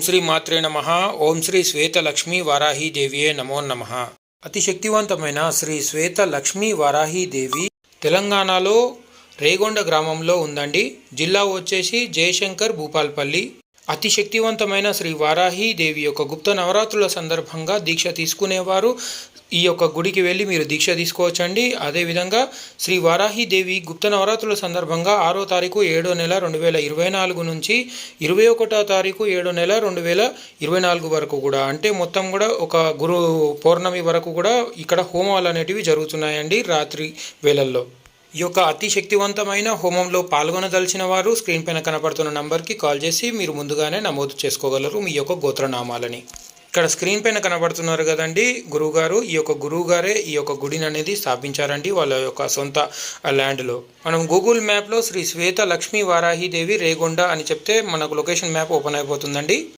శ్రీ మాత్రే నమః. ఓం శ్రీ శ్వేత లక్ష్మీ వారాహి దేవియే నమో నమః. అతి శక్తివంతమైన శ్రీ శ్వేత లక్ష్మీ వారాహి దేవి తెలంగాణలో రేగొండ గ్రామంలో ఉందండి. జిల్లా వచ్చేసి జయశంకర్ భూపాల్పల్లి. అతి శక్తివంతమైన శ్రీ వారాహి దేవి యొక్క గుప్త నవరాత్రుల సందర్భంగా దీక్ష తీసుకునేవారు ఈ యొక్క గుడికి వెళ్ళి మీరు దీక్ష తీసుకోవచ్చండి. అదేవిధంగా శ్రీ వారాహి దేవి గుప్త నవరాత్రుల సందర్భంగా 6వ తారీఖు 7వ నెల 2024 నుంచి 21వ తారీఖు 7వ నెల 2024 వరకు కూడా, అంటే మొత్తం కూడా ఒక గురు పౌర్ణమి వరకు కూడా ఇక్కడ హోమాలు అనేటివి జరుగుతున్నాయండి రాత్రి వేళల్లో. ఈ యొక్క అతి శక్తివంతమైన హోమంలో పాల్గొనదలిచిన వారు స్క్రీన్ పైన కనపడుతున్న నంబర్కి కాల్ చేసి మీరు ముందుగానే నమోదు చేసుకోగలరు మీ యొక్క గోత్రనామాలని. ఇక్కడ స్క్రీన్ పైన కనబడుతున్నారు కదండి గురువుగారు. ఈ యొక్క గురువుగారే ఈ యొక్క గుడిని అనేది స్థాపించారండి వాళ్ళ యొక్క సొంత ల్యాండ్లో. మనం గూగుల్ మ్యాప్లో శ్రీ శ్వేత లక్ష్మీ వారాహి దేవి రేగొండ అని చెప్తే మనకు లొకేషన్ మ్యాప్ ఓపెన్ అయిపోతుందండి.